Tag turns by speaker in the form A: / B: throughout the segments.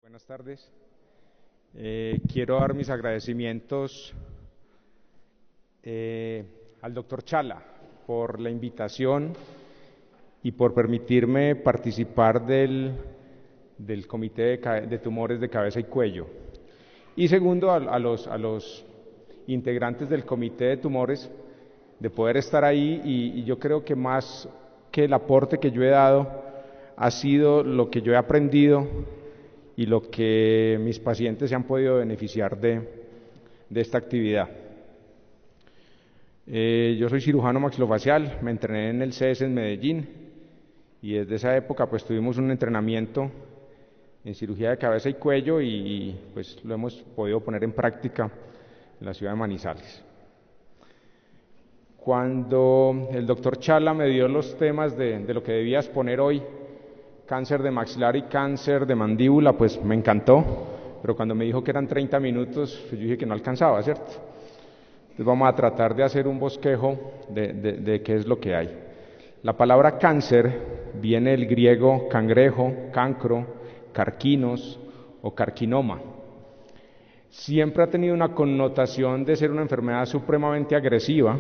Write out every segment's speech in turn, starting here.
A: Buenas tardes. Quiero dar mis agradecimientos al doctor Chala por la invitación y por permitirme participar del Comité de Tumores de Cabeza y Cuello. Y segundo, a los integrantes del Comité de Tumores de poder estar ahí y yo creo que más que el aporte que yo he dado ha sido lo que yo he aprendido y lo que mis pacientes se han podido beneficiar de esta actividad. Yo soy cirujano maxilofacial, me entrené en el CES en Medellín y desde esa época pues tuvimos un entrenamiento en cirugía de cabeza y cuello y pues lo hemos podido poner en práctica en la ciudad de Manizales. Cuando el doctor Chala me dio los temas de lo que debía exponer hoy, cáncer de maxilar y cáncer de mandíbula, pues me encantó, pero cuando me dijo que eran 30 minutos, pues yo dije que no alcanzaba, ¿cierto? Entonces vamos a tratar de hacer un bosquejo de qué es lo que hay. La palabra cáncer viene del griego cangrejo, cancro, carquinos o carcinoma. Siempre ha tenido una connotación de ser una enfermedad supremamente agresiva,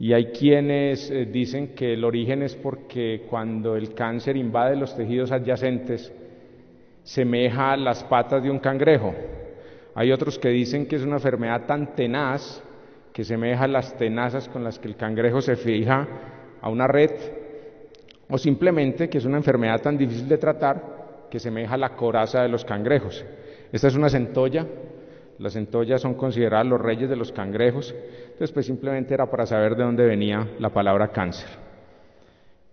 A: y hay quienes dicen que el origen es porque cuando el cáncer invade los tejidos adyacentes, semeja a las patas de un cangrejo. Hay otros que dicen que es una enfermedad tan tenaz que semeja a las tenazas con las que el cangrejo se fija a una red, o simplemente que es una enfermedad tan difícil de tratar que semeja a la coraza de los cangrejos. Esta es una centolla. Las centollas son consideradas los reyes de los cangrejos, entonces pues simplemente era para saber de dónde venía la palabra cáncer.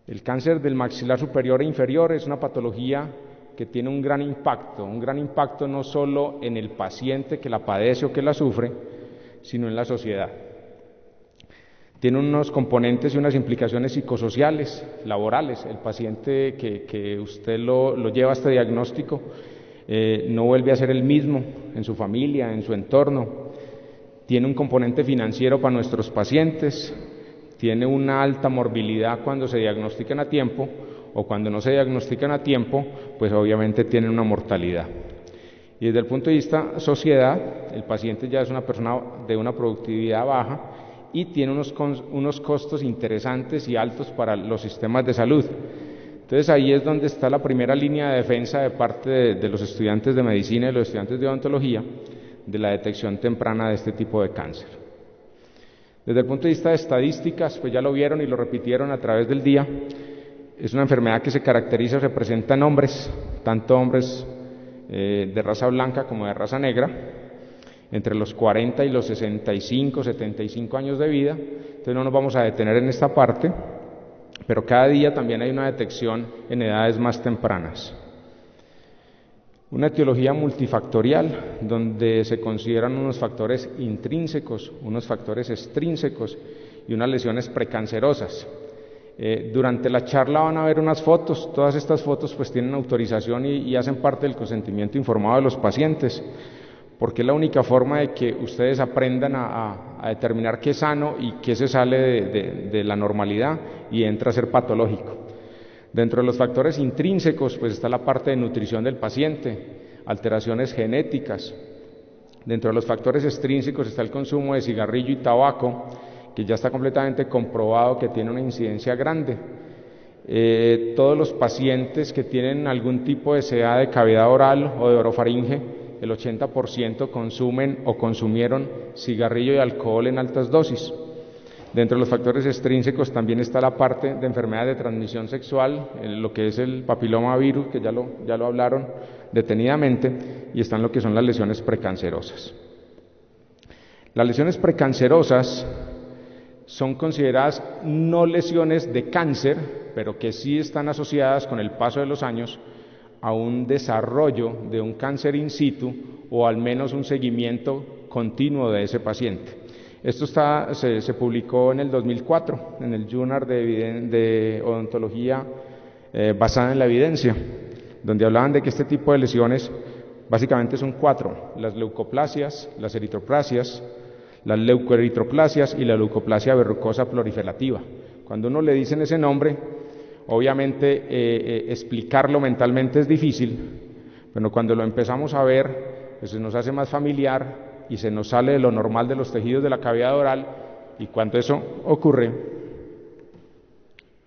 A: El cáncer del maxilar superior e inferior es una patología que tiene un gran impacto no solo en el paciente que la padece o que la sufre, sino en la sociedad. Tiene unos componentes y unas implicaciones psicosociales, laborales. El paciente que usted lo lleva a este diagnóstico no vuelve a ser el mismo en su familia, en su entorno. Tiene un componente financiero para nuestros pacientes, tiene una alta morbilidad cuando se diagnostican a tiempo, o cuando no se diagnostican a tiempo, pues obviamente tienen una mortalidad. Y desde el punto de vista sociedad, el paciente ya es una persona de una productividad baja y tiene unos costos interesantes y altos para los sistemas de salud. Entonces ahí es donde está la primera línea de defensa de parte de los estudiantes de medicina y los estudiantes de odontología de la detección temprana de este tipo de cáncer. Desde el punto de vista de estadísticas, pues ya lo vieron y lo repitieron a través del día, es una enfermedad que se caracteriza o se presenta en hombres, tanto hombres de raza blanca como de raza negra, entre los 40 y los 65, 75 años de vida. Entonces no nos vamos a detener en esta parte, pero cada día también hay una detección en edades más tempranas. Una etiología multifactorial, donde se consideran unos factores intrínsecos, unos factores extrínsecos y unas lesiones precancerosas. Durante la charla van a ver unas fotos, todas estas fotos pues tienen autorización y hacen parte del consentimiento informado de los pacientes, porque es la única forma de que ustedes aprendan a determinar qué es sano y qué se sale de la normalidad y entra a ser patológico. Dentro de los factores intrínsecos pues está la parte de nutrición del paciente, alteraciones genéticas. Dentro de los factores extrínsecos está el consumo de cigarrillo y tabaco, que ya está completamente comprobado que tiene una incidencia grande. Todos los pacientes que tienen algún tipo de SEA de cavidad oral o de orofaringe, el 80% consumen o consumieron cigarrillo y alcohol en altas dosis. Dentro de los factores extrínsecos también está la parte de enfermedades de transmisión sexual, lo que es el papilomavirus, que ya lo hablaron detenidamente, y están lo que son las lesiones precancerosas. Las lesiones precancerosas son consideradas no lesiones de cáncer, pero que sí están asociadas con el paso de los años a un desarrollo de un cáncer in situ o al menos un seguimiento continuo de ese paciente. Esto se publicó en el 2004 en el Journal de Odontología basada en la evidencia, donde hablaban de que este tipo de lesiones básicamente son 4: las leucoplasias, las eritroplasias, las leucoeritroplasias y la leucoplasia verrucosa proliferativa. Cuando uno le dicen ese nombre, obviamente explicarlo mentalmente es difícil, Pero cuando lo empezamos a ver, pues se nos hace más familiar y se nos sale de lo normal de los tejidos de la cavidad oral, y cuando eso ocurre,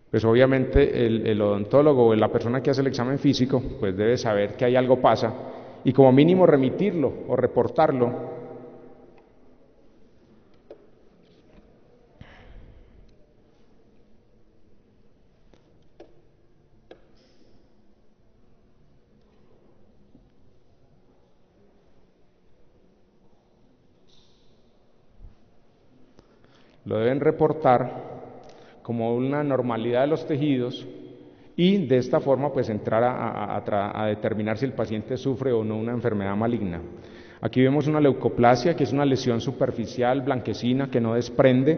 A: pues obviamente el odontólogo o la persona que hace el examen físico pues debe saber que hay algo pasa y como mínimo remitirlo o reportarlo. Lo deben reportar como una normalidad de los tejidos y de esta forma pues entrar a determinar si el paciente sufre o no una enfermedad maligna. Aquí vemos una leucoplasia, que es una lesión superficial blanquecina que no desprende,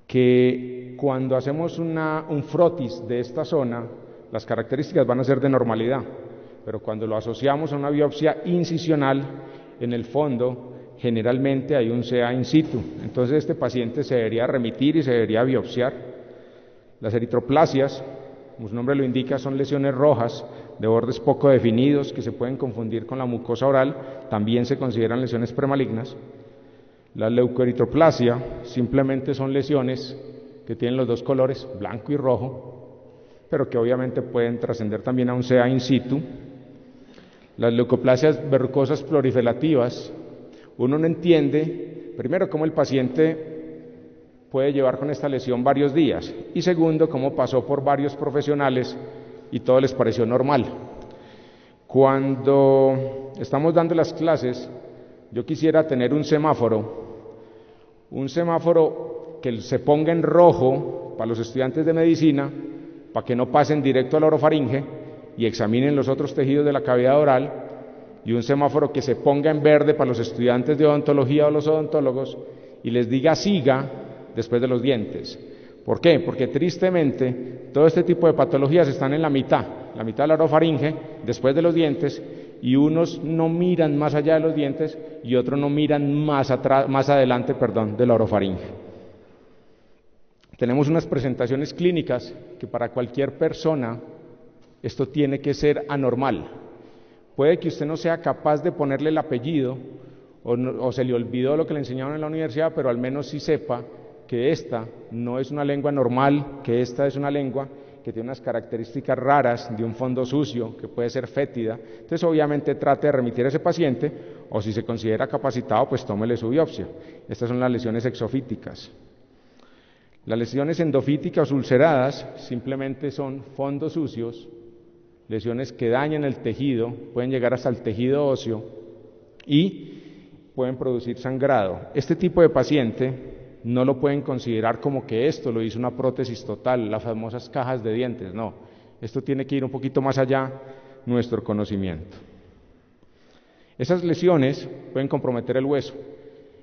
A: que cuando hacemos un frotis de esta zona, las características van a ser de normalidad, pero cuando lo asociamos a una biopsia incisional, en el fondo generalmente hay un CA in situ, entonces este paciente se debería remitir y se debería biopsiar. Las eritroplasias, como su nombre lo indica, son lesiones rojas de bordes poco definidos que se pueden confundir con la mucosa oral, también se consideran lesiones premalignas. La leucoeritroplasia simplemente son lesiones que tienen los dos colores, blanco y rojo, pero que obviamente pueden trascender también a un CA in situ. Las leucoplasias verrucosas proliferativas, uno no entiende, primero, cómo el paciente puede llevar con esta lesión varios días, y segundo, cómo pasó por varios profesionales y todo les pareció normal. Cuando estamos dando las clases, yo quisiera tener un semáforo que se ponga en rojo para los estudiantes de medicina, para que no pasen directo a la orofaringe y examinen los otros tejidos de la cavidad oral, y un semáforo que se ponga en verde para los estudiantes de odontología o los odontólogos y les diga siga después de los dientes. ¿Por qué? Porque tristemente todo este tipo de patologías están en la mitad de la orofaringe, después de los dientes, y unos no miran más allá de los dientes y otros no miran más adelante de la orofaringe. Tenemos unas presentaciones clínicas que para cualquier persona esto tiene que ser anormal. Puede que usted no sea capaz de ponerle el apellido o se le olvidó lo que le enseñaron en la universidad, pero al menos sí sepa que esta no es una lengua normal, que esta es una lengua que tiene unas características raras de un fondo sucio, que puede ser fétida. Entonces obviamente trate de remitir a ese paciente o si se considera capacitado, pues tómele su biopsia. Estas son las lesiones exofíticas. Las lesiones endofíticas ulceradas simplemente son fondos sucios, lesiones que dañan el tejido, pueden llegar hasta el tejido óseo y pueden producir sangrado. Este tipo de paciente no lo pueden considerar como que esto lo hizo una prótesis total, las famosas cajas de dientes, no. Esto tiene que ir un poquito más allá nuestro conocimiento. Esas lesiones pueden comprometer el hueso.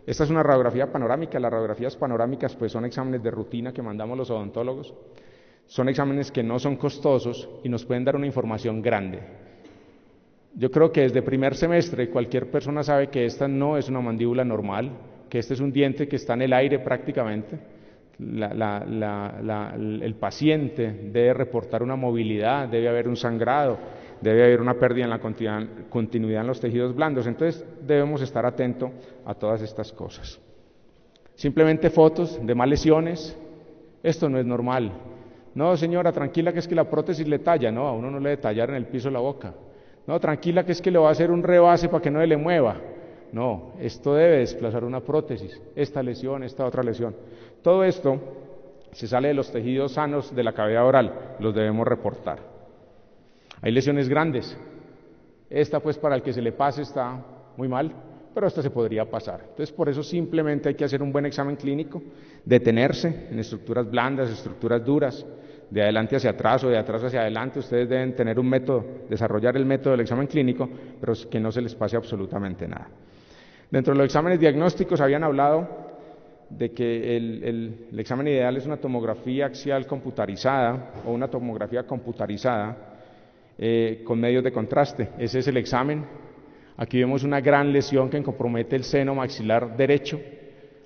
A: Esta es una radiografía panorámica. Las radiografías panorámicas pues son exámenes de rutina que mandamos los odontólogos. Son exámenes que no son costosos y nos pueden dar una información grande. Yo creo que desde primer semestre cualquier persona sabe que esta no es una mandíbula normal, que este es un diente que está en el aire prácticamente. El paciente debe reportar una movilidad, debe haber un sangrado, debe haber una pérdida en la continuidad en los tejidos blandos. Entonces debemos estar atentos a todas estas cosas. Simplemente fotos de más lesiones, esto no es normal. No, señora, tranquila que es que la prótesis le talla. No, a uno no le debe tallar en el piso la boca. No, tranquila que es que le va a hacer un rebase para que no le mueva. No, esto debe desplazar una prótesis, esta lesión, esta otra lesión. Todo esto se sale de los tejidos sanos de la cavidad oral, los debemos reportar. Hay lesiones grandes. Esta pues para el que se le pase está muy mal, pero esta se podría pasar. Entonces por eso simplemente hay que hacer un buen examen clínico, detenerse en estructuras blandas, estructuras duras, de adelante hacia atrás o de atrás hacia adelante. Ustedes deben tener un método, desarrollar el método del examen clínico, pero que no se les pase absolutamente nada. Dentro de los exámenes diagnósticos habían hablado de que el examen ideal es una tomografía axial computarizada o una tomografía computarizada con medios de contraste. Ese es el examen. Aquí vemos una gran lesión que compromete el seno maxilar derecho.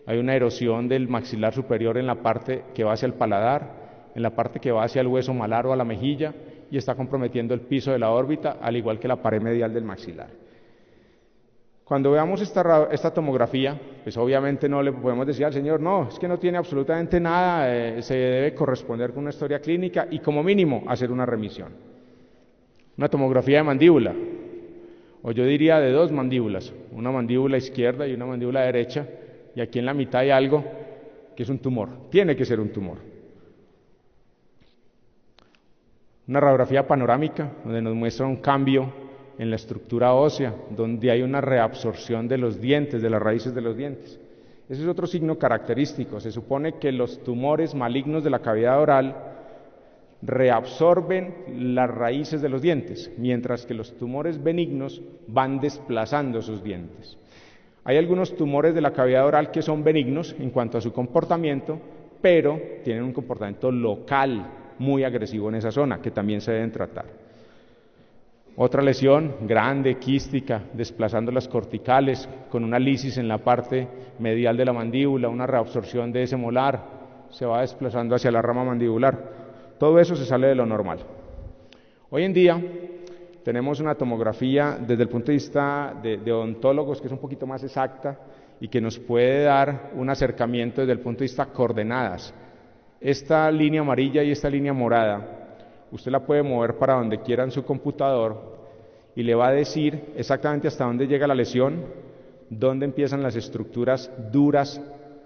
A: Hay una erosión del maxilar superior en la parte que va hacia el paladar, en la parte que va hacia el hueso malar o a la mejilla, y está comprometiendo el piso de la órbita, al igual que la pared medial del maxilar. Cuando veamos esta tomografía, pues obviamente no le podemos decir al señor, no, es que no tiene absolutamente nada, se debe corresponder con una historia clínica y como mínimo hacer una remisión. Una tomografía de mandíbula, o yo diría de dos mandíbulas, una mandíbula izquierda y una mandíbula derecha, y aquí en la mitad hay algo que es un tumor, tiene que ser un tumor. Una radiografía panorámica, donde nos muestra un cambio en la estructura ósea, donde hay una reabsorción de los dientes, de las raíces de los dientes. Ese es otro signo característico. Se supone que los tumores malignos de la cavidad oral reabsorben las raíces de los dientes, mientras que los tumores benignos van desplazando sus dientes. Hay algunos tumores de la cavidad oral que son benignos en cuanto a su comportamiento, pero tienen un comportamiento local muy agresivo en esa zona, que también se deben tratar. Otra lesión grande, quística, desplazando las corticales, con una lisis en la parte medial de la mandíbula, una reabsorción de ese molar, se va desplazando hacia la rama mandibular. Todo eso se sale de lo normal. Hoy en día tenemos una tomografía desde el punto de vista de odontólogos que es un poquito más exacta y que nos puede dar un acercamiento desde el punto de vista coordenadas. Esta línea amarilla y esta línea morada, usted la puede mover para donde quiera en su computador y le va a decir exactamente hasta dónde llega la lesión, dónde empiezan las estructuras duras,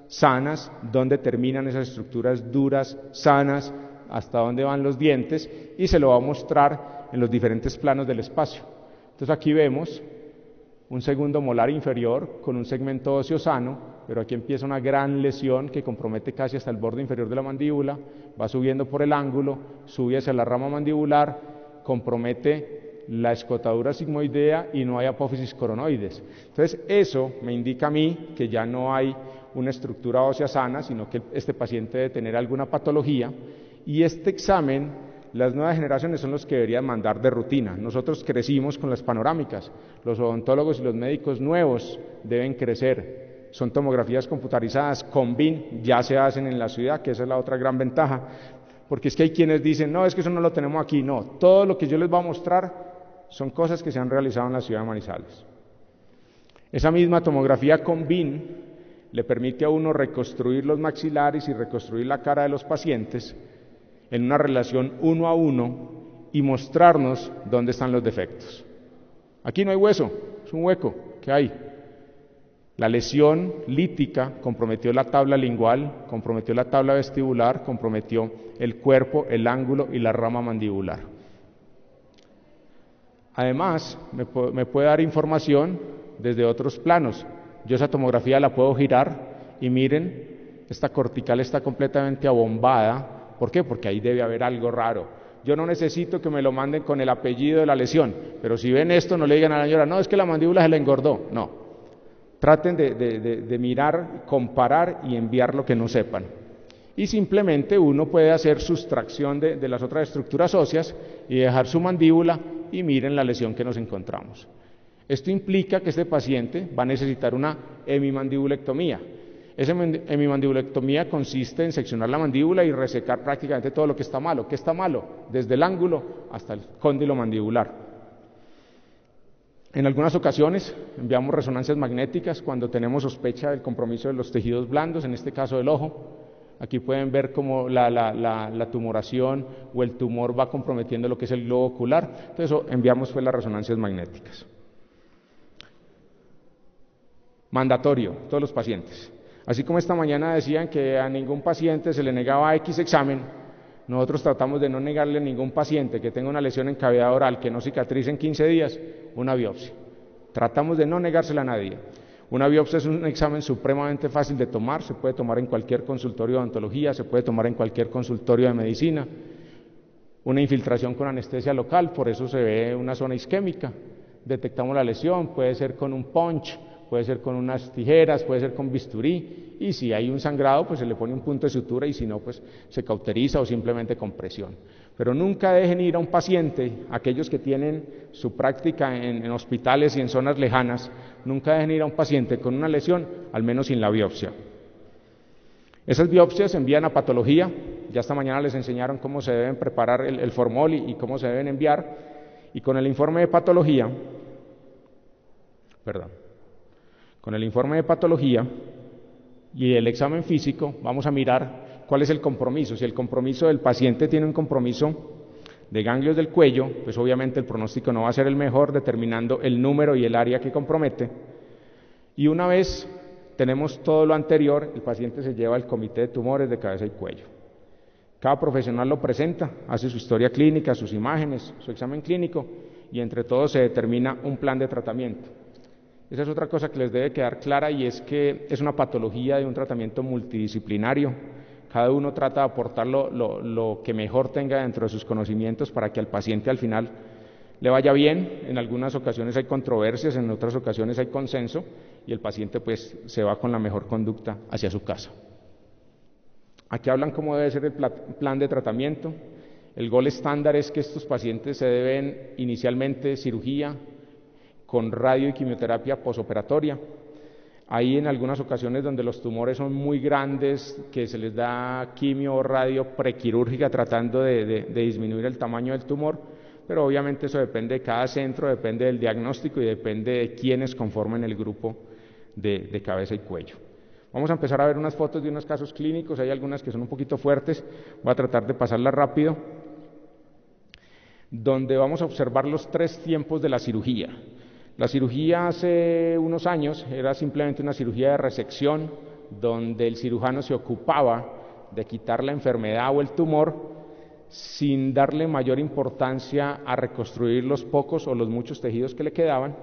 A: sanas, dónde terminan esas estructuras duras, sanas, hasta dónde van los dientes, y se lo va a mostrar en los diferentes planos del espacio. Entonces aquí vemos un segundo molar inferior con un segmento óseo sano, pero aquí empieza una gran lesión que compromete casi hasta el borde inferior de la mandíbula, va subiendo por el ángulo, sube hacia la rama mandibular, compromete la escotadura sigmoidea y no hay apófisis coronoides. Entonces eso me indica a mí que ya no hay una estructura ósea sana, sino que este paciente debe tener alguna patología, y este examen las nuevas generaciones son los que deberían mandar de rutina. Nosotros crecimos con las panorámicas, los odontólogos y los médicos nuevos deben crecer. Son tomografías computarizadas, con BIM, ya se hacen en la ciudad, que esa es la otra gran ventaja, porque es que hay quienes dicen, no, es que eso no lo tenemos aquí. No, todo lo que yo les voy a mostrar son cosas que se han realizado en la ciudad de Manizales. Esa misma tomografía con BIM le permite a uno reconstruir los maxilares y reconstruir la cara de los pacientes en una relación 1 a 1 y mostrarnos dónde están los defectos. Aquí no hay hueso, es un hueco que hay. La lesión lítica comprometió la tabla lingual, comprometió la tabla vestibular, comprometió el cuerpo, el ángulo y la rama mandibular. Además, me puede dar información desde otros planos. Yo esa tomografía la puedo girar y miren, esta cortical está completamente abombada. ¿Por qué? Porque ahí debe haber algo raro. Yo no necesito que me lo manden con el apellido de la lesión, pero si ven esto no le digan a la señora, no, es que la mandíbula se le engordó. No. Traten de mirar, comparar y enviar lo que no sepan. Y simplemente uno puede hacer sustracción de las otras estructuras óseas y dejar su mandíbula y miren la lesión que nos encontramos. Esto implica que este paciente va a necesitar una hemimandibulectomía. Esa hemimandibulectomía consiste en seccionar la mandíbula y resecar prácticamente todo lo que está malo. ¿Qué está malo? Desde el ángulo hasta el cóndilo mandibular. En algunas ocasiones enviamos resonancias magnéticas cuando tenemos sospecha del compromiso de los tejidos blandos, en este caso del ojo. Aquí pueden ver cómo la tumoración o el tumor va comprometiendo lo que es el globo ocular. Entonces enviamos pues las resonancias magnéticas. Mandatorio, todos los pacientes. Así como esta mañana decían que a ningún paciente se le negaba X examen, nosotros tratamos de no negarle a ningún paciente que tenga una lesión en cavidad oral que no cicatrice en 15 días, una biopsia. Tratamos de no negársela a nadie. Una biopsia es un examen supremamente fácil de tomar, se puede tomar en cualquier consultorio de odontología, se puede tomar en cualquier consultorio de medicina. Una infiltración con anestesia local, por eso se ve una zona isquémica. Detectamos la lesión, puede ser con un punch, puede ser con unas tijeras, puede ser con bisturí, y si hay un sangrado, pues se le pone un punto de sutura, y si no, pues se cauteriza o simplemente con presión. Pero nunca dejen ir a un paciente, aquellos que tienen su práctica en hospitales y en zonas lejanas, nunca dejen ir a un paciente con una lesión, al menos sin la biopsia. Esas biopsias se envían a patología, ya esta mañana les enseñaron cómo se deben preparar el formol y cómo se deben enviar, y con el informe de patología, y el examen físico vamos a mirar cuál es el compromiso. Si el compromiso del paciente tiene un compromiso de ganglios del cuello, pues obviamente el pronóstico no va a ser el mejor, determinando el número y el área que compromete. Y una vez tenemos todo lo anterior, el paciente se lleva al comité de tumores de cabeza y cuello. Cada profesional lo presenta, hace su historia clínica, sus imágenes, su examen clínico, y entre todos se determina un plan de tratamiento. Esa es otra cosa que les debe quedar clara, y es que es una patología de un tratamiento multidisciplinario. Cada uno trata de aportar lo que mejor tenga dentro de sus conocimientos para que al paciente al final le vaya bien. En algunas ocasiones hay controversias, en otras ocasiones hay consenso, y el paciente pues se va con la mejor conducta hacia su casa. Aquí hablan cómo debe ser el plan de tratamiento. El gol estándar es que estos pacientes se deben inicialmente cirugía con radio y quimioterapia posoperatoria. Hay en algunas ocasiones donde los tumores son muy grandes, que se les da quimio o radio prequirúrgica tratando de disminuir el tamaño del tumor, pero obviamente eso depende de cada centro, depende del diagnóstico y depende de quiénes conformen el grupo de cabeza y cuello. Vamos a empezar a ver unas fotos de unos casos clínicos, hay algunas que son un poquito fuertes, voy a tratar de pasarlas rápido, donde vamos a observar los 3 tiempos de la cirugía. La cirugía hace unos años era simplemente una cirugía de resección, donde el cirujano se ocupaba de quitar la enfermedad o el tumor sin darle mayor importancia a reconstruir los pocos o los muchos tejidos que le quedaban.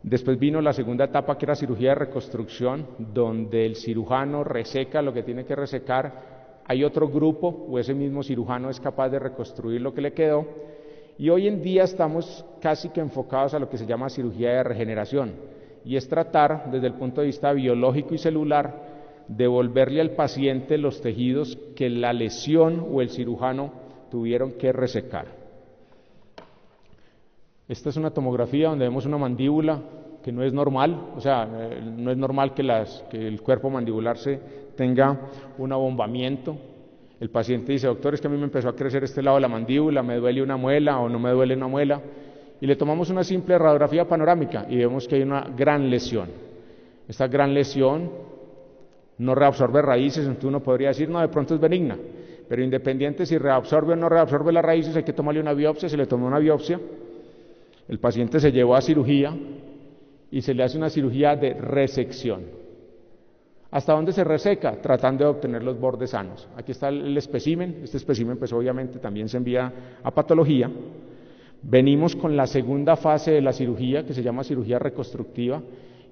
A: Después vino la segunda etapa, que era cirugía de reconstrucción, donde el cirujano reseca lo que tiene que resecar, hay otro grupo o ese mismo cirujano es capaz de reconstruir lo que le quedó. Y hoy en día estamos casi que enfocados a lo que se llama cirugía de regeneración, y es tratar desde el punto de vista biológico y celular devolverle al paciente los tejidos que la lesión o el cirujano tuvieron que resecar. Esta es una tomografía donde vemos una mandíbula que no es normal, o sea, no es normal que el cuerpo mandibular tenga un abombamiento. El paciente dice: doctor, es que a mí me empezó a crecer este lado de la mandíbula, me duele una muela o no me duele una muela, y le tomamos una simple radiografía panorámica y vemos que hay una gran lesión. Esta gran lesión no reabsorbe raíces, entonces uno podría decir: no, de pronto es benigna, pero independiente si reabsorbe o no reabsorbe las raíces, hay que tomarle una biopsia. Se le tomó una biopsia, el paciente se llevó a cirugía y se le hace una cirugía de resección. ¿Hasta dónde se reseca? Tratando de obtener los bordes sanos. Aquí está el espécimen. Este espécimen pues obviamente también se envía a patología. Venimos con la segunda fase de la cirugía, que se llama cirugía reconstructiva,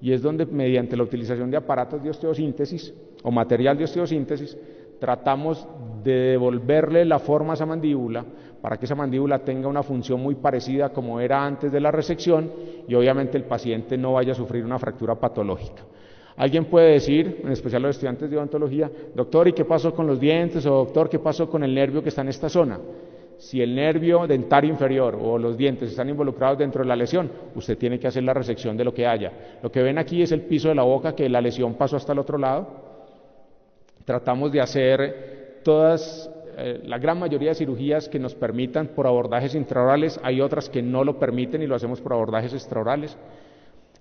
A: y es donde mediante la utilización de aparatos de osteosíntesis o material de osteosíntesis tratamos de devolverle la forma a esa mandíbula para que esa mandíbula tenga una función muy parecida como era antes de la resección, y obviamente el paciente no vaya a sufrir una fractura patológica. Alguien puede decir, en especial los estudiantes de odontología: doctor, ¿y qué pasó con los dientes? O doctor, ¿qué pasó con el nervio que está en esta zona? Si el nervio dentario inferior o los dientes están involucrados dentro de la lesión, usted tiene que hacer la resección de lo que haya. Lo que ven aquí es el piso de la boca, que la lesión pasó hasta el otro lado. Tratamos de hacer la gran mayoría de cirugías que nos permitan por abordajes intraorales. Hay otras que no lo permiten y lo hacemos por abordajes extraorales.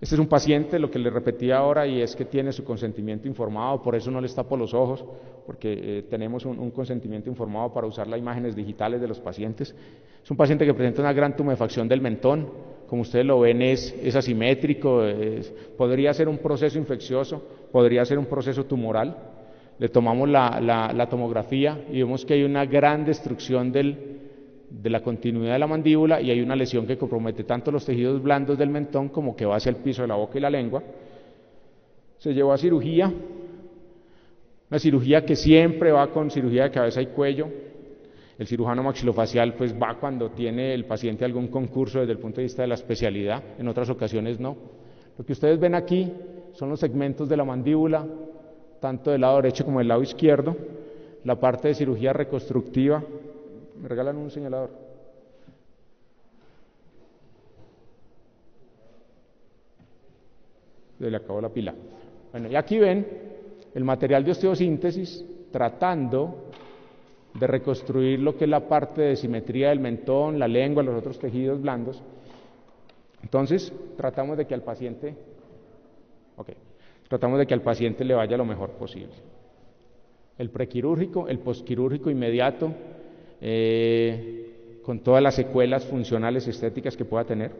A: Este es un paciente, lo que le repetí ahora, y es que tiene su consentimiento informado, por eso no les tapo los ojos, porque tenemos un consentimiento informado para usar las imágenes digitales de los pacientes. Es un paciente que presenta una gran tumefacción del mentón, como ustedes lo ven es asimétrico, podría ser un proceso infeccioso, podría ser un proceso tumoral. Le tomamos la tomografía y vemos que hay una gran destrucción de la continuidad de la mandíbula, y hay una lesión que compromete tanto los tejidos blandos del mentón como que va hacia el piso de la boca y la lengua. Se llevó a cirugía, una cirugía que siempre va con cirugía de cabeza y cuello. El cirujano maxilofacial pues va cuando tiene el paciente algún concurso desde el punto de vista de la especialidad, en otras ocasiones no. Lo que ustedes ven aquí son los segmentos de la mandíbula, tanto del lado derecho como del lado izquierdo. La parte de cirugía reconstructiva. ¿Me regalan un señalador? Le acabó la pila. Bueno, y aquí ven el material de osteosíntesis tratando de reconstruir lo que es la parte de simetría del mentón, la lengua, los otros tejidos blandos. Entonces, tratamos de que al paciente le vaya lo mejor posible. El prequirúrgico, el posquirúrgico inmediato, con todas las secuelas funcionales estéticas que pueda tener.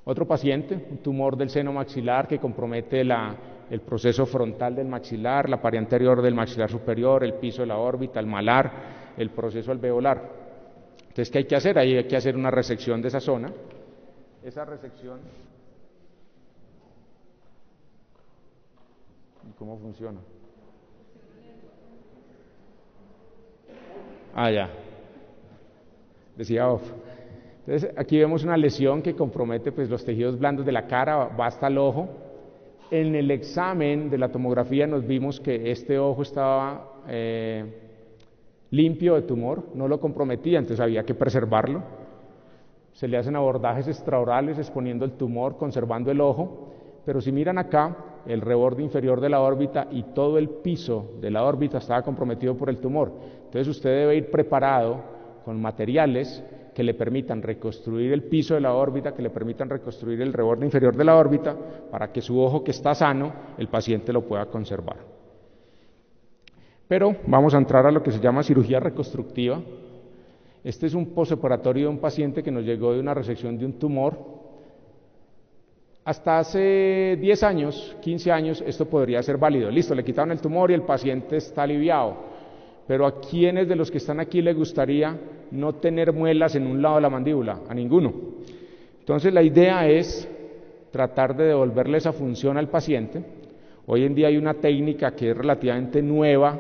A: Otro paciente, un tumor del seno maxilar que compromete el proceso frontal del maxilar, la pared anterior del maxilar superior, el piso de la órbita, el malar, el proceso alveolar. Entonces, ¿qué hay que hacer? Ahí hay que hacer una resección de esa zona. Esa resección, ¿cómo funciona? Ya, decía off. Entonces, aquí vemos una lesión que compromete pues, los tejidos blandos de la cara, va hasta el ojo. En el examen de la tomografía nos vimos que este ojo estaba limpio de tumor, no lo comprometía, entonces había que preservarlo. Se le hacen abordajes extraorales exponiendo el tumor, conservando el ojo, pero si miran acá, el reborde inferior de la órbita y todo el piso de la órbita estaba comprometido por el tumor. Entonces usted debe ir preparado con materiales que le permitan reconstruir el piso de la órbita, que le permitan reconstruir el reborde inferior de la órbita, para que su ojo que está sano, el paciente lo pueda conservar. Pero vamos a entrar a lo que se llama cirugía reconstructiva. Este es un postoperatorio de un paciente que nos llegó de una resección de un tumor. Hasta hace 10 años, 15 años, esto podría ser válido. Listo, le quitaron el tumor y el paciente está aliviado. Pero ¿a quiénes de los que están aquí les gustaría no tener muelas en un lado de la mandíbula? A ninguno. Entonces la idea es tratar de devolverle esa función al paciente. Hoy en día hay una técnica que es relativamente nueva,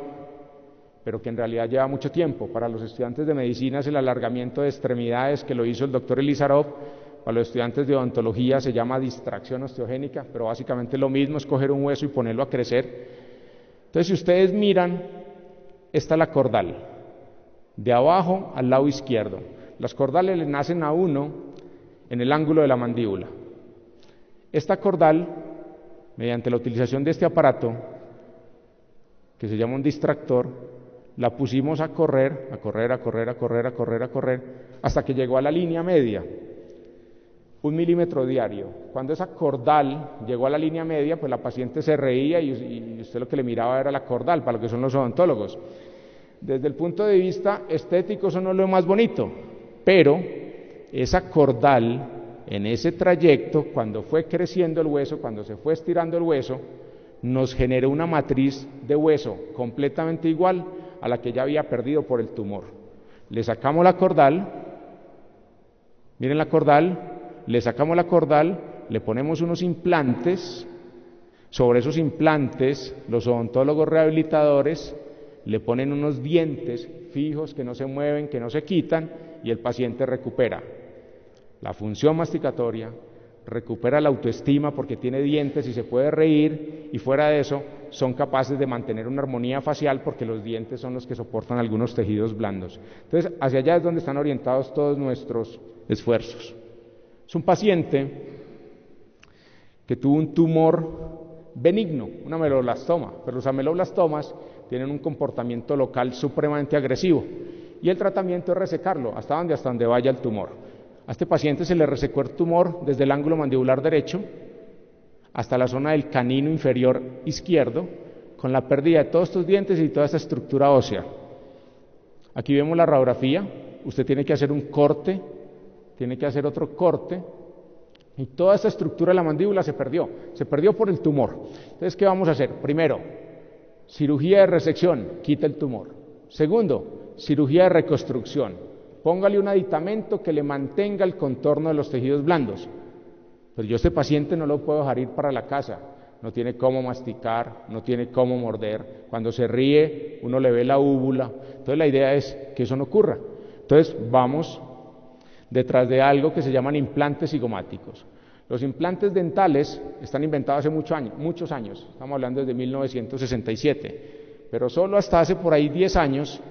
A: pero que en realidad lleva mucho tiempo. Para los estudiantes de medicina es el alargamiento de extremidades, que lo hizo el doctor Elizarov. Para los estudiantes de odontología se llama distracción osteogénica, pero básicamente lo mismo, es coger un hueso y ponerlo a crecer. Entonces, si ustedes miran, esta es la cordal, de abajo al lado izquierdo. Las cordales le nacen a uno en el ángulo de la mandíbula. Esta cordal, mediante la utilización de este aparato, que se llama un distractor, la pusimos a correr, hasta que llegó a la línea media, 1 milímetro diario. Cuando esa cordal llegó a la línea media, pues la paciente se reía y usted lo que le miraba era la cordal, para lo que son los odontólogos. Desde el punto de vista estético, eso no es lo más bonito, pero esa cordal, en ese trayecto, cuando fue creciendo el hueso, cuando se fue estirando el hueso, nos generó una matriz de hueso completamente igual a la que ya había perdido por el tumor. Le sacamos la cordal, miren la cordal, le sacamos la cordal, le ponemos unos implantes, sobre esos implantes los odontólogos rehabilitadores le ponen unos dientes fijos que no se mueven, que no se quitan, y el paciente recupera la función masticatoria, recupera la autoestima porque tiene dientes y se puede reír, y fuera de eso son capaces de mantener una armonía facial porque los dientes son los que soportan algunos tejidos blandos. Entonces, hacia allá es donde están orientados todos nuestros esfuerzos. Es un paciente que tuvo un tumor benigno, una ameloblastoma, pero los ameloblastomas tienen un comportamiento local supremamente agresivo, y el tratamiento es resecarlo, hasta donde vaya el tumor. A este paciente se le resecó el tumor desde el ángulo mandibular derecho hasta la zona del canino inferior izquierdo, con la pérdida de todos estos dientes y toda esta estructura ósea. Aquí vemos la radiografía, usted tiene que hacer un corte, tiene que hacer otro corte, y toda esta estructura de la mandíbula se perdió por el tumor. Entonces, ¿qué vamos a hacer? Primero, cirugía de resección, quita el tumor. Segundo, cirugía de reconstrucción, póngale un aditamento que le mantenga el contorno de los tejidos blandos. Pero yo a este paciente no lo puedo dejar ir para la casa, no tiene cómo masticar, no tiene cómo morder, cuando se ríe uno le ve la úvula. Entonces la idea es que eso no ocurra. Entonces vamos detrás de algo que se llaman implantes cigomáticos. Los implantes dentales están inventados hace muchos años, estamos hablando desde 1967, pero solo hasta hace por ahí 10 años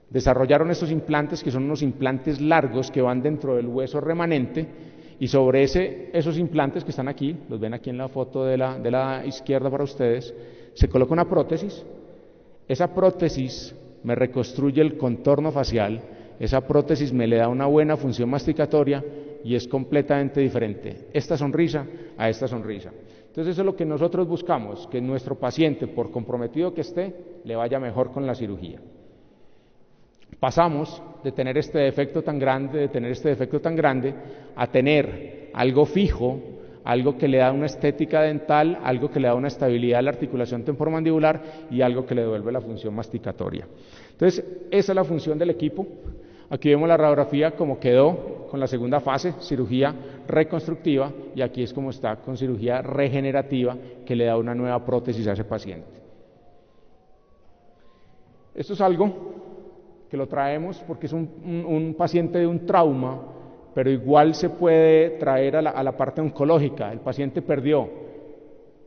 A: desarrollaron estos implantes, que son unos implantes largos que van dentro del hueso remanente, y sobre esos implantes que están aquí, los ven aquí en la foto de la izquierda para ustedes, se coloca una prótesis. Esa prótesis me reconstruye el contorno facial, esa prótesis me le da una buena función masticatoria y es completamente diferente esta sonrisa a esta sonrisa. Entonces eso es lo que nosotros buscamos, que nuestro paciente, por comprometido que esté, le vaya mejor con la cirugía. Pasamos de tener este defecto tan grande, a tener algo fijo, algo que le da una estética dental, algo que le da una estabilidad a la articulación temporomandibular y algo que le devuelve la función masticatoria. Entonces, esa es la función del equipo. Aquí vemos la radiografía como quedó con la segunda fase, cirugía reconstructiva, y aquí es como está con cirugía regenerativa, que le da una nueva prótesis a ese paciente. Esto es algo que lo traemos porque es un paciente de un trauma, pero igual se puede traer a la parte oncológica. El paciente perdió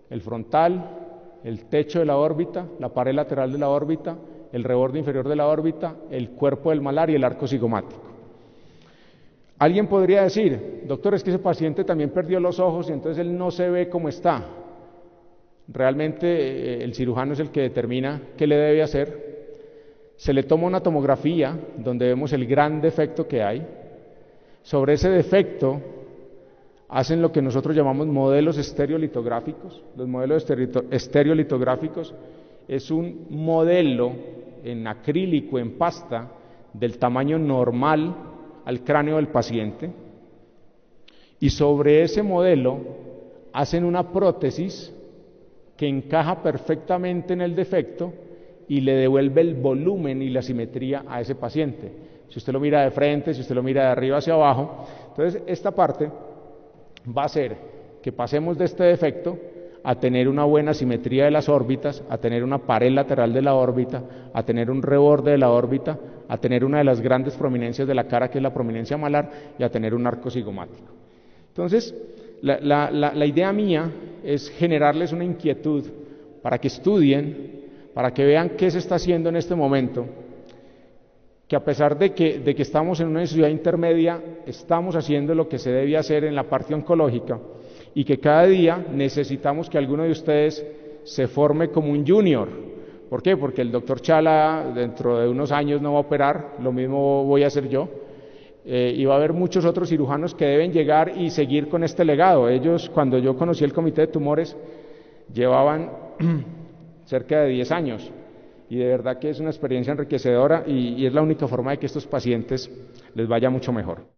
A: el frontal, el techo de la órbita, la pared lateral de la órbita, el reborde inferior de la órbita, el cuerpo del malar y el arco cigomático. Alguien podría decir, doctor, es que ese paciente también perdió los ojos y entonces él no se ve como está. Realmente el cirujano es el que determina qué le debe hacer. Se le toma una tomografía donde vemos el gran defecto que hay. Sobre ese defecto hacen lo que nosotros llamamos modelos estereolitográficos. Los modelos estereolitográficos es un modelo en acrílico, en pasta, del tamaño normal al cráneo del paciente, y sobre ese modelo hacen una prótesis que encaja perfectamente en el defecto y le devuelve el volumen y la simetría a ese paciente. Si usted lo mira de frente, si usted lo mira de arriba hacia abajo, entonces esta parte va a hacer que pasemos de este defecto a tener una buena simetría de las órbitas, a tener una pared lateral de la órbita, a tener un reborde de la órbita, a tener una de las grandes prominencias de la cara, que es la prominencia malar, y a tener un arco cigomático. Entonces, la idea mía es generarles una inquietud para que estudien, para que vean qué se está haciendo en este momento, que a pesar de que estamos en una ciudad intermedia, estamos haciendo lo que se debe hacer en la parte oncológica, y que cada día necesitamos que alguno de ustedes se forme como un junior. ¿Por qué? Porque el doctor Chala dentro de unos años no va a operar, lo mismo voy a hacer yo, y va a haber muchos otros cirujanos que deben llegar y seguir con este legado. Ellos, cuando yo conocí el comité de tumores, llevaban cerca de 10 años, y de verdad que es una experiencia enriquecedora y es la única forma de que estos pacientes les vaya mucho mejor.